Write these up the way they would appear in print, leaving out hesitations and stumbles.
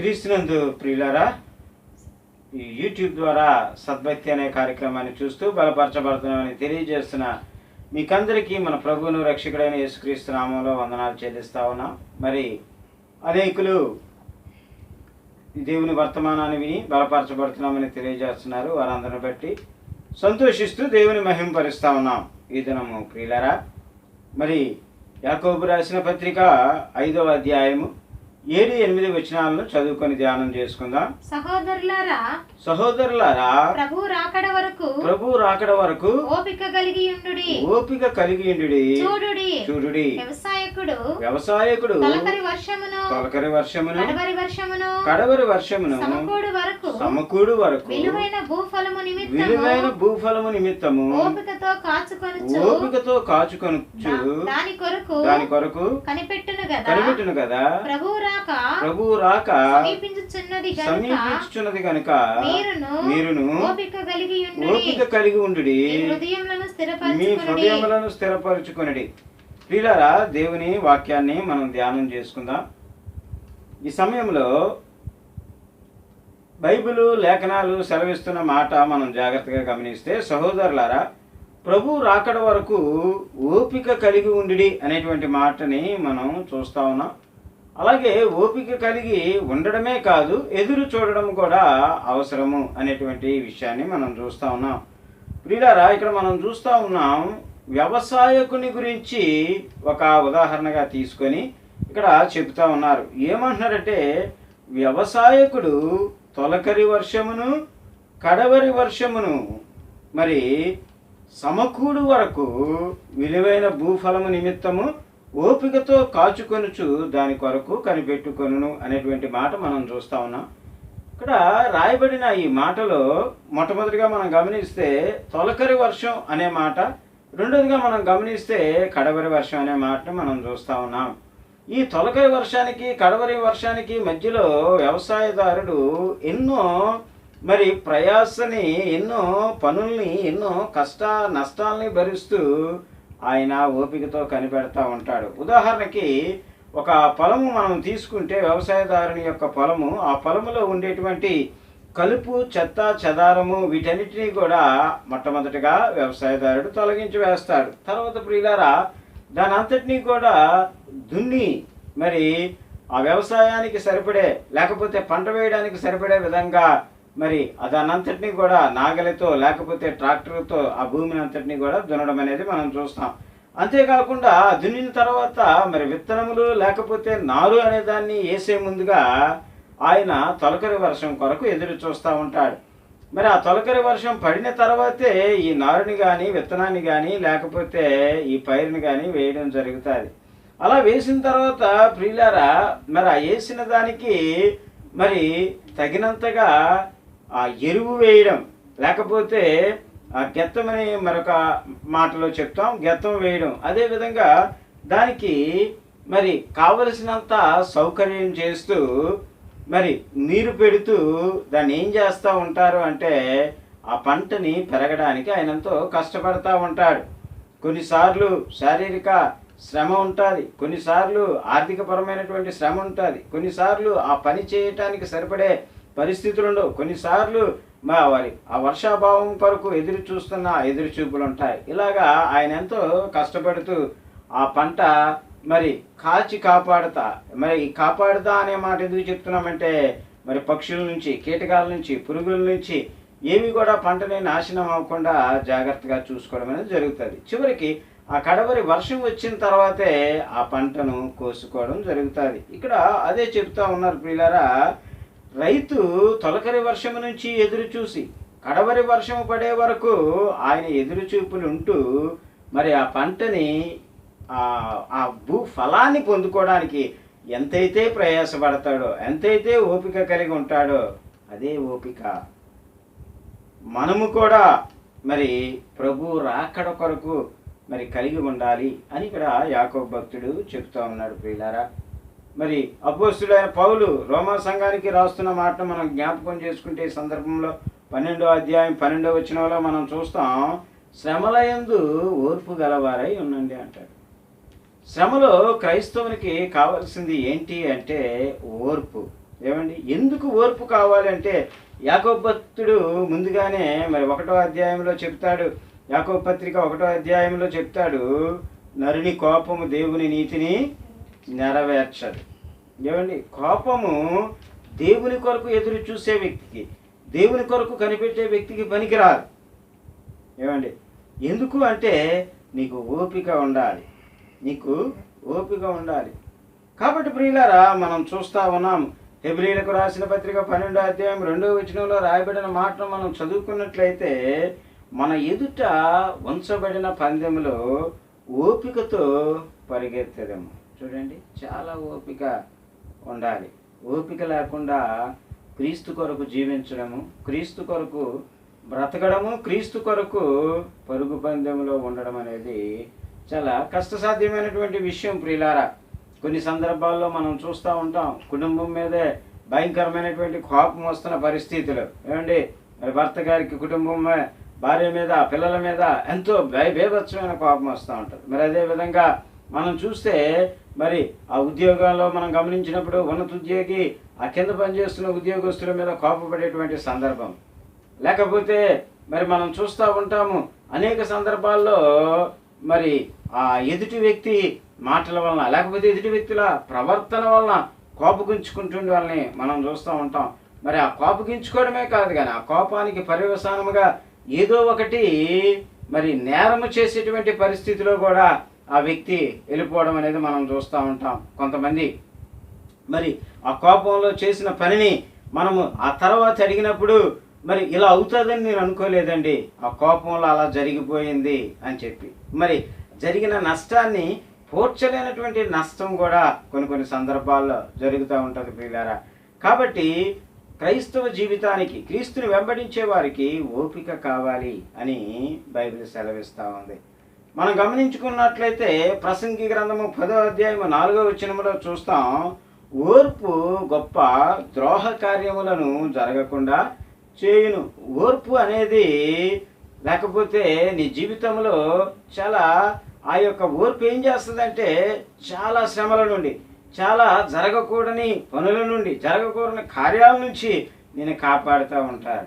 క్రీస్తునందు ప్రియులారా, ఈ యూట్యూబ్ ద్వారా సద్భక్తి అనే కార్యక్రమాన్ని చూస్తూ బలపరచబడుతున్నామని తెలియజేస్తున్న మీకందరికీ మన ప్రభువును రక్షకుడైన యేసుక్రీస్తు నామంలో వందనాలు చెల్లిస్తా ఉన్నాం. మరి అనేకులు దేవుని వర్తమానాన్ని విని బలపరచబడుతున్నామని తెలియజేస్తున్నారు. వారందరిని బట్టి సంతోషిస్తూ దేవుని మహింపరుస్తా ఉన్నాం. ఈ దినము ప్రియులారా, మరి యాకోబు రాసిన పత్రిక 5వ అధ్యాయము 7-8 వచనాలను చదువుకొని ధ్యానం చేసుకుందాం. సహోదరులారా, ప్రభు రాకడ వరకు ఓపిక కలిగి ఉండుడి. చూడుడి, వ్యవసాయకుడు తొలకరి వర్షమును కడవరి వర్షమును సమకూడు వరకు విలువైన భూఫలము నిమిత్తము ఓపికతో కాచుకొనుచు దాని కొరకు కనిపెట్టును కదా. ప్రభువు రాక సమీపించుచున్నది గనుక మీరును ఓపిక కలిగి ఉండుడి, మీ హృదయములను స్థిరపరచుకొనుడి. ప్రియులారా, దేవుని వాక్యాన్ని మనం ధ్యానం చేసుకుందాం. ఈ సమయంలో బైబిలు లేఖనాలు సెలవిస్తున్న మాట మనం జాగ్రత్తగా గమనిస్తే, సహోదరులారా, ప్రభు రాకడ వరకు ఓపిక కలిగి ఉండుడి అనేటువంటి మాటని మనం చూస్తా ఉన్నాం. అలాగే ఓపిక కలిగి ఉండడమే కాదు, ఎదురు చూడడం కూడా అవసరము అనేటువంటి విషయాన్ని మనం చూస్తూ ఉన్నాం. ప్రియులారా, ఇక్కడ మనం చూస్తూ ఉన్నాం, వ్యవసాయకుని గురించి ఒక ఉదాహరణగా తీసుకొని ఇక్కడ చెప్తా ఉన్నారు. ఏమంటున్నారంటే, వ్యవసాయకుడు తొలకరి వర్షమును కడవరి వర్షమును మరి సమకూడు వరకు విలువైన భూఫలము నిమిత్తము ఓపికతో కాచుకొనుచు దాని కొరకు కనిపెట్టుకొనును అనేటువంటి మాట మనం చూస్తా ఉన్నాం. ఇక్కడ రాయబడిన ఈ మాటలో మొట్టమొదటిగా మనం గమనిస్తే తొలకరి వర్షం అనే మాట, రెండోదిగా మనం గమనిస్తే కడవరి వర్షం అనే మాటను మనం చూస్తా ఉన్నాం. ఈ తొలకరి వర్షానికి కడవరి వర్షానికి మధ్యలో వ్యవసాయదారుడు ఎన్నో మరి ప్రయాసని, ఎన్నో పనుల్ని, ఎన్నో నష్టాలని భరిస్తూ ఆయన ఓపికతో కనిపెడతా ఉంటాడు. ఉదాహరణకి ఒక పొలము మనం తీసుకుంటే, వ్యవసాయదారుని యొక్క పొలము, ఆ పొలములో ఉండేటువంటి కలుపు, చెత్త, చెదారము వీటన్నిటినీ కూడా మొట్టమొదటిగా వ్యవసాయదారుడు తొలగించి వేస్తాడు. తర్వాత ప్రియులారా, దాని అంతటినీ కూడా దున్ని మరి ఆ వ్యవసాయానికి సరిపడే, లేకపోతే పంట వేయడానికి సరిపడే విధంగా మరి దానంతటినీ కూడా నాగలితో లేకపోతే ట్రాక్టర్తో ఆ భూమిని అంతటినీ కూడా దున్నడం అనేది మనం చూస్తాం. అంతేకాకుండా దున్నిన తర్వాత మరి విత్తనములు లేకపోతే నారు అనే దాన్ని వేసే ముందుగా ఆయన తొలకరి వర్షం కొరకు ఎదురు చూస్తూ ఉంటాడు. మరి ఆ తొలకరి వర్షం పడిన తర్వాతే ఈ నారుని కానీ, విత్తనాన్ని కానీ, లేకపోతే ఈ పైరుని కానీ వేయడం జరుగుతుంది. అలా వేసిన తర్వాత ప్రియులారా, మరి ఆ వేసిన దానికి మరి తగినంతగా ఆ ఎరువు వేయడం, లేకపోతే ఆ గెత్తమని మరొక మాటలో చెప్తాం, గెత్తం వేయడం, అదేవిధంగా దానికి మరి కావలసినంత సౌకర్యం చేస్తూ మరి నీరు పెడుతూ దాన్ని ఏం చేస్తూ ఉంటారు అంటే, ఆ పంటని పెరగడానికి ఆయన ఎంతో కష్టపడతా ఉంటాడు. కొన్నిసార్లు శారీరక శ్రమ ఉంటుంది, కొన్నిసార్లు ఆర్థికపరమైనటువంటి శ్రమ ఉంటుంది, కొన్నిసార్లు ఆ పని చేయటానికి సరిపడే పరిస్థితులు ఉండవు, కొన్నిసార్లు వారి ఆ వర్షాభావం కొరకు ఎదురు చూస్తున్న ఎదురు చూపులు ఉంటాయి. ఇలాగా ఆయన ఎంతో కష్టపడుతూ ఆ పంట మరి కాపాడుతా, మరి కాపాడుతా అనే మాట ఎందుకు చెప్తున్నామంటే, మరి పక్షుల నుంచి, కీటకాల నుంచి, పురుగుల నుంచి ఏవి కూడా పంటని నాశనం అవ్వకుండా జాగ్రత్తగా చూసుకోవడం అనేది జరుగుతుంది. చివరికి ఆ కడవరి వర్షం వచ్చిన తర్వాతే ఆ పంటను కోసుకోవడం జరుగుతుంది. ఇక్కడ అదే చెప్తా ఉన్నారు ప్రియులారా, రైతు తొలకరి వర్షం నుంచి ఎదురు చూసి కడవరి వర్షం పడే వరకు ఆయన ఎదురు చూపులు ఉంటూ మరి ఆ పంటని, ఆ భూ ఫలాన్ని పొందుకోవడానికి ఎంతైతే ప్రయాసపడతాడో, ఎంతైతే ఓపిక కలిగి ఉంటాడో, అదే ఓపిక మనము కూడా మరి ప్రభు రాకడ కొరకు మరి కలిగి ఉండాలి అని ఇక్కడ యాకోబు భక్తుడు చెప్తా ఉన్నాడు. ప్రియులారా, మరి అపోస్తుడైన పౌలు రోమా సంఘానికి రాస్తున్న మాటను మనం జ్ఞాపకం చేసుకుంటే ఈ సందర్భంలో 12వ అధ్యాయం 12వ వచనంలో మనం చూస్తాం, శ్రమలయందు ఓర్పు గలవారై ఉండండి అంటాడు. శ్రమలో క్రైస్తవునికి కావాల్సింది ఏంటి అంటే ఓర్పు. ఏమండి ఎందుకు ఓర్పు కావాలంటే యాకోబు భక్తుడు ముందుగానే మరి 1వ అధ్యాయంలో చెప్తాడు, యాకోబు పత్రిక 1వ అధ్యాయంలో చెప్తాడు, నరుని కోపము దేవుని నీతిని నెరవేర్చదు. ఏమండి కోపము దేవుని కొరకు ఎదురు చూసే వ్యక్తికి, దేవుని కొరకు కనిపెట్టే వ్యక్తికి పనికిరాదు. ఏమండి ఎందుకు అంటే నీకు ఓపిక ఉండాలి, నీకు ఓపిక ఉండాలి. కాబట్టి ప్రియులారా మనం చూస్తా ఉన్నాం, హెబ్రీయులకు రాసిన పత్రిక 12వ అధ్యాయం 2వ వచనంలో రాయబడిన మాటను మనం చదువుకున్నట్లయితే, మన ఎదుట ఉంచబడిన పందెంలో ఓపికతో పరిగెత్తేదేమో. చూడండి చాలా ఓపిక ఉండాలి. ఓపిక లేకుండా క్రీస్తు కొరకు జీవించడము, క్రీస్తు కొరకు బ్రతకడము, క్రీస్తు కొరకు పరుగు పందెంలో ఉండడం అనేది చాలా కష్టసాధ్యమైనటువంటి విషయం ప్రియులారా. కొన్ని సందర్భాల్లో మనం చూస్తూ ఉంటాం, కుటుంబం మీదే భయంకరమైనటువంటి కోపం వస్తున్న పరిస్థితులు. ఏమండి మరి భర్త గారికి కుటుంబం భార్య మీద పిల్లల మీద ఎంతో బేభత్సమైన కోపం వస్తూ ఉంటుంది. మరి అదేవిధంగా మనం చూస్తే మరి ఆ ఉద్యోగంలో మనం గమనించినప్పుడు ఉన్నత ఉద్యోగి ఆ కింద పనిచేస్తున్న ఉద్యోగస్తుల మీద కోపపడేటువంటి సందర్భం. లేకపోతే మరి మనం చూస్తూ ఉంటాము అనేక సందర్భాల్లో మరి ఆ ఎదుటి వ్యక్తి మాటల వలన, లేకపోతే ఎదుటి వ్యక్తుల ప్రవర్తన వలన కోపగించుకుంటుండే వాళ్ళని మనం చూస్తూ ఉంటాం. మరి ఆ కోపగించుకోవడమే కాదు కానీ ఆ కోపానికి పర్యవసానముగా ఏదో ఒకటి మరి నేరము చేసేటువంటి పరిస్థితిలో కూడా ఆ వ్యక్తి వెళ్ళిపోవడం అనేది మనం చూస్తూ ఉంటాం. కొంతమంది మరి ఆ కోపంలో చేసిన పనిని మనము ఆ తర్వాత అడిగినప్పుడు మరి ఇలా అవుతుందని నేను అనుకోలేదండి, ఆ కోపంలో అలా జరిగిపోయింది అని చెప్పి మరి జరిగిన నష్టాన్ని పోడ్చలేనటువంటి నష్టం కూడా కొన్ని సందర్భాల్లో జరుగుతూ ఉంటుంది ప్రియులారా. కాబట్టి క్రైస్తవ జీవితానికి, క్రీస్తుని వెంబడించే వారికి ఓపిక కావాలి అని బైబిల్ సెలవిస్తూ ఉంది. మనం గమనించుకున్నట్లయితే ప్రసంగి గ్రంథము 10వ అధ్యాయము 4వ వచనములో చూస్తాం, ఓర్పు గొప్ప ద్రోహ కార్యములను జరగకుండా చేయును. ఓర్పు అనేది లేకపోతే నీ జీవితంలో చాలా ఆ యొక్క ఓర్పు ఏం చేస్తుందంటే చాలా శ్రమల నుండి, చాలా జరగకూడని పనుల నుండి, జరగకూడని కార్యాల నుంచి నేను కాపాడుతూ ఉంటాను.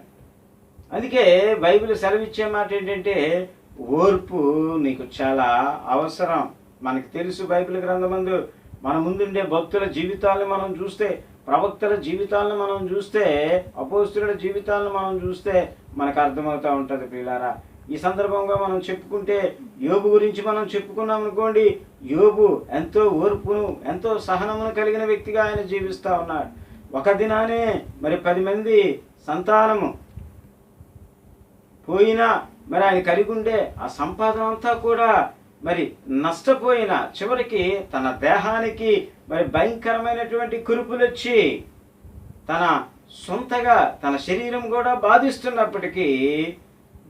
అందుకే బైబిల్ సెలవిచ్చే మాట ఏంటంటే ఓర్పు నీకు చాలా అవసరం. మనకు తెలుసు బైబిల్ గ్రంథమందు మన ముందుండే భక్తుల జీవితాలను మనం చూస్తే, ప్రవక్తల జీవితాలను మనం చూస్తే, అపోస్తుల జీవితాలను మనం చూస్తే మనకు అర్థమవుతూ ఉంటుంది ప్రియులారా. ఈ సందర్భంగా మనం చెప్పుకుంటే యోబు గురించి మనం చెప్పుకున్నాం అనుకోండి, యోబు ఎంతో ఓర్పును, ఎంతో సహనమును కలిగిన వ్యక్తిగా ఆయన జీవిస్తూ ఉన్నాడు. ఒక దినానే మరి 10 మంది సంతానము పోయినా మరి ఆయన కలిగి ఉండే ఆ సంపాదన అంతా కూడా మరి నష్టపోయిన చివరికి తన దేహానికి మరి భయంకరమైనటువంటి కురుపులు వచ్చి తన సొంతగా తన శరీరం కూడా బాధిస్తున్నప్పటికీ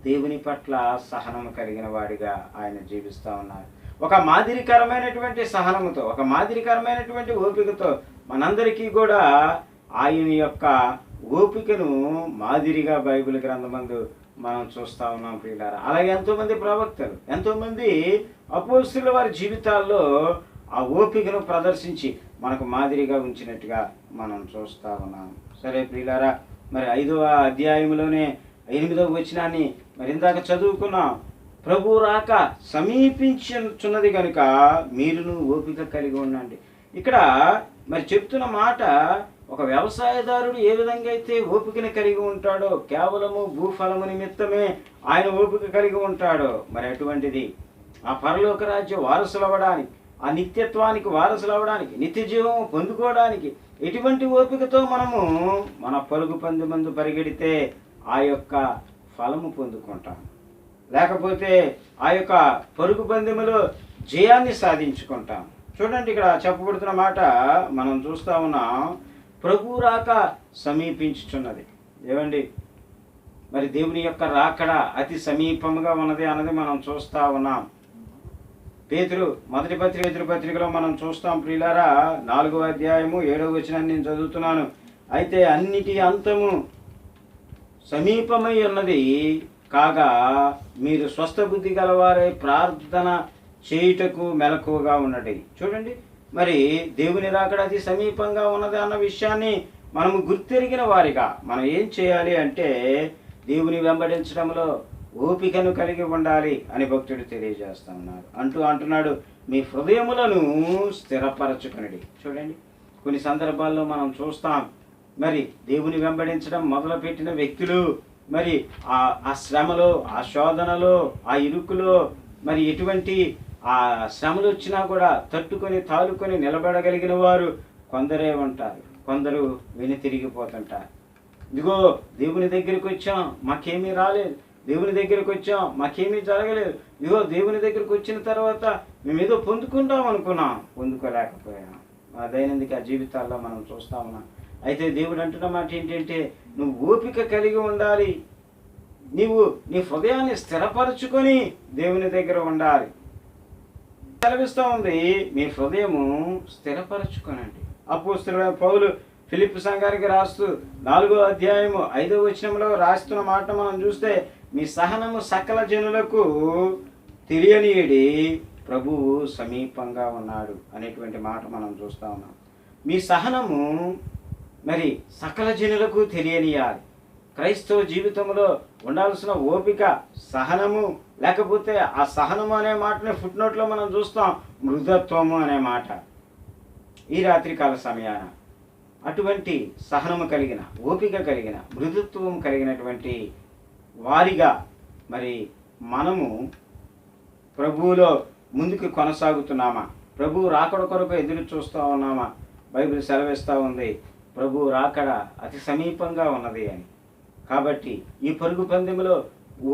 దేవుని పట్ల సహనము కలిగిన వాడిగా ఆయన జీవిస్తూ ఉన్నారు. ఒక మాదిరికరమైనటువంటి సహనముతో, ఒక మాదిరికరమైనటువంటి ఓపికతో మనందరికీ కూడా ఆయన యొక్క ఓపికను మాదిరిగా బైబిల్ గ్రంథమందు మనం చూస్తూ ఉన్నాం ప్రియులారా. అలాగే ఎంతోమంది ప్రవక్తలు, ఎంతోమంది అపోస్తలుల వారి జీవితాల్లో ఆ ఓపికను ప్రదర్శించి మనకు మాదిరిగా ఉంచినట్టుగా మనం చూస్తూ ఉన్నాం. సరే ప్రియులారా, మరి 5వ అధ్యాయంలోనే 8వ వచనాన్ని మరి ఇందాక చదువుకున్నాం, ప్రభు రాక సమీపించుచున్నది కనుక మీరును ఓపిక కలిగి ఉండండి. ఇక్కడ మరి చెప్తున్న మాట, ఒక వ్యవసాయదారుడు ఏ విధంగా అయితే ఓపికను కలిగి ఉంటాడో, కేవలము భూఫలము నిమిత్తమే ఆయన ఓపిక కలిగి ఉంటాడో, మరి అటువంటిది ఆ పరలోక రాజ్య వారసులు అవ్వడానికి, ఆ నిత్యత్వానికి వారసులు అవ్వడానికి, నిత్య జీవం పొందుకోవడానికి ఎటువంటి ఓపికతో మనము మన పరుగు పందెమందు పరిగెడితే ఆ యొక్క ఫలము పొందుకుంటాం, లేకపోతే ఆ యొక్క పరుగు పందెములో జయాన్ని సాధించుకుంటాం. చూడండి ఇక్కడ చెప్పబడుతున్న మాట మనం చూస్తా ఉన్నాం, ప్రభు రాక సమీపించుచున్నది. ఏమండి మరి దేవుని యొక్క రాకడ అతి సమీపంగా ఉన్నది అన్నది మనం చూస్తూ ఉన్నాం. మొదటి పత్రికలో మనం చూస్తాం ప్రియులారా, 4వ అధ్యాయము 7వ వచనాన్ని నేను చదువుతున్నాను. అయితే అన్నిటి అంతము సమీపమై ఉన్నది కాగా మీరు స్వస్థ బుద్ధి గలవారై ప్రార్థన చేయుటకు మెలకువగా ఉన్నది. చూడండి మరి దేవుని రాకడ అతి సమీపంగా ఉన్నది అన్న విషయాన్ని మనము గుర్తెరిగిన వారిగా మనం ఏం చేయాలి అంటే దేవుని వెంబడించడంలో ఓపికను కలిగి ఉండాలి అని భక్తుడు తెలియజేస్తా ఉన్నారు. అంటున్నాడు, మీ హృదయములను స్థిరపరచుకునడి. చూడండి, కొన్ని సందర్భాల్లో మనం చూస్తాం, మరి దేవుని వెంబడించడం మొదలుపెట్టిన వ్యక్తులు మరి ఆ శ్రమలో, ఆ శోధనలో, ఆ ఇరుకులో మరి ఎటువంటి ఆ శ్రమలు వచ్చినా కూడా తట్టుకొని తాలుకొని నిలబడగలిగిన వారు కొందరే ఉంటారు. కొందరు తిరిగిపోతుంటారు. ఇదిగో దేవుని దగ్గరికి వచ్చాం, మాకేమీ రాలేదు. దేవుని దగ్గరికి వచ్చాం, మాకేమీ జరగలేదు. ఇదిగో దేవుని దగ్గరికి వచ్చిన తర్వాత మేము ఏదో పొందుకుంటాం అనుకున్నాం, పొందుకోలేకపోయాం. మా దైనందిక జీవితాల్లో మనం చూస్తా ఉన్నాం. అయితే దేవుడు అంటున్న మాట ఏంటంటే, నువ్వు ఓపిక కలిగి ఉండాలి. నీవు నీ హృదయాన్ని స్థిరపరచుకొని దేవుని దగ్గర ఉండాలి. సెలవిస్తూ ఉంది, మీ హృదయము స్థిరపరచుకోనండి. అపోస్తలుడైన పౌలు ఫిలిప్పీ సంఘానికి రాస్తూ 4వ అధ్యాయము 5వ వచనంలో రాస్తున్న మాట మనం చూస్తే, మీ సహనము సకల జనులకు తెలియనియడి, ప్రభువు సమీపంగా ఉన్నాడు అనేటువంటి మాట మనం చూస్తూ ఉన్నాం. మీ సహనము మరి సకల జనులకు తెలియనియాలి. క్రైస్తవ జీవితంలో ఉండాల్సిన ఓపిక, సహనము, లేకపోతే ఆ సహనము అనే మాటని ఫుట్ నోట్లో మనం చూస్తాం, మృదుత్వము అనే మాట. ఈ రాత్రికాల సమయాన అటువంటి సహనము కలిగిన, ఓపిక కలిగిన, మృదుత్వం కలిగినటువంటి వారిగా మరి మనము ప్రభువులో ముందుకు కొనసాగుతున్నామా? ప్రభువు రాకడ కొరకు ఎదురు చూస్తూ ఉన్నామా? బైబిల్ సెలవిస్తూ ఉంది, ప్రభువు రాకడ అతి సమీపంగా ఉన్నది అని. కాబట్టి ఈ పరుగు పందెంలో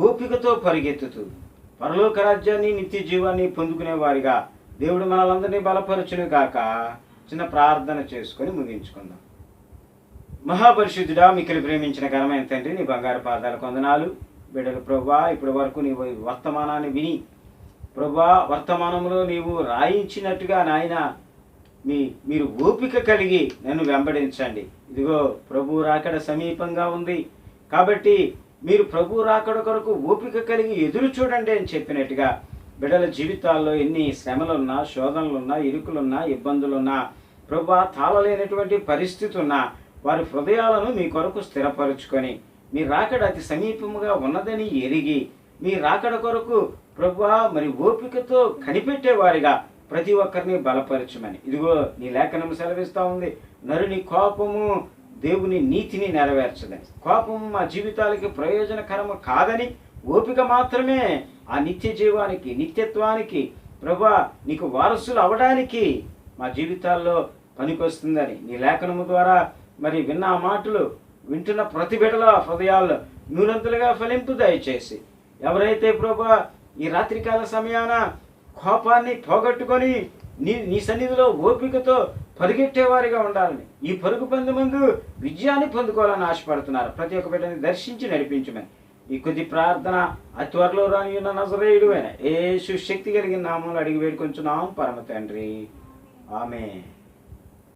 ఓపికతో పరిగెత్తుతూ పరలోక రాజ్యాన్ని, నిత్య జీవాన్ని పొందుకునే వారిగా దేవుడు మనలందరినీ బలపరచును గాక. చిన్న ప్రార్థన చేసుకొని ముగించుకుందాం. మహాపరిశుద్ధుడా, మిక్కిలి ప్రేమించిన ఘనమైన తండ్రి, నీ బంగారు పాదాలకు వందనాలు. బిడ్డలు ప్రభువా, ఇప్పటి వరకు నీ వర్తమానాన్ని విని ప్రభువా, వర్తమానంలో నీవు రాయించినట్టుగా నాయన మీరు ఓపిక కలిగి నన్ను వెంబడించండి. ఇదిగో ప్రభు రాకడ సమీపంగా ఉంది కాబట్టి మీరు ప్రభు రాకడ కొరకు ఓపిక కలిగి ఎదురు చూడండి అని చెప్పినట్టుగా బిడ్డల జీవితాల్లో ఎన్ని శ్రమలున్నా, శోధనలున్నా, ఇరుకులున్నా, ఇబ్బందులున్నా, ప్రభువా తాళలేనటువంటి పరిస్థితి ఉన్నా వారి హృదయాలను మీ కొరకు స్థిరపరుచుకొని మీ రాకడ అతి సమీపముగా ఉన్నదని ఎరిగి మీ రాకడ కొరకు ప్రభువా మరి ఓపికతో కనిపెట్టేవారిగా ప్రతి ఒక్కరిని బలపరచమని ఇదిగో నీ లేఖనం సెలవిస్తూ ఉంది. నరుని కోపము దేవుని నీతిని నెరవేర్చదని, కోపము మా జీవితాలకి ప్రయోజనకరము కాదని, ఓపిక మాత్రమే ఆ నిత్య జీవానికి, నిత్యత్వానికి, ప్రభువా నీకు వారసులు అవడానికి మా జీవితాల్లో పనికొస్తుందని నీ లేఖనము ద్వారా మరి విన్న మాటలు వింటున్న ప్రతి బిడ్డల హృదయాల్లో నూరంతులుగా ఫలింపు దయచేసి, ఎవరైతే ప్రభువా ఈ రాత్రికాల సమయాన కోపాన్ని పోగొట్టుకొని నీ సన్నిధిలో ఓపికతో పరిగెట్టేవారిగా ఉండాలని, ఈ పరుగు పందెమందు విజయాన్ని పొందుకోవాలని ఆశపడుతున్నారు. ప్రతి ఒక్క బిడ్డని దర్శించి నడిపించమని ఈ కొద్ది ప్రార్థన అతి త్వరలో రానియున్న నజరేయుడు అయిన యేసు శక్తి కలిగిన నామంలో అడిగి వేడుకొంచున్నాం పరమ తండ్రి. ఆమేన్.